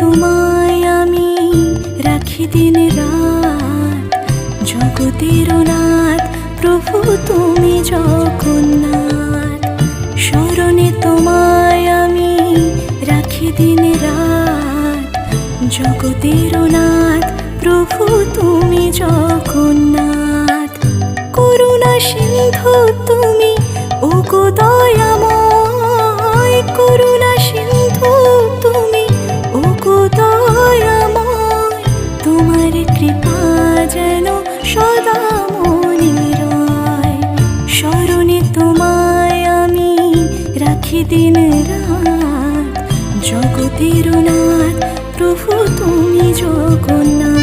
তোমায় আমি রাখি দিন রাত, জগতের নাথ প্রভু তুমি জগন্নাথ। স্মরণে তোমায় আমি রাখি দিন রাত, জগতের নাথ প্রভু তুমি জগন্নাথ। করুণা সিন্ধু তুমি ওগো দয়াময়, করুণা সিন্ধু তুমি ওগো দয়াময়। তোমার কৃপা যেন সদা মনে রয়, স্মরণে তোমায় আমি রাখি দিন রাত, জগতের নাথ প্রভু তুমি জগন্নাথ।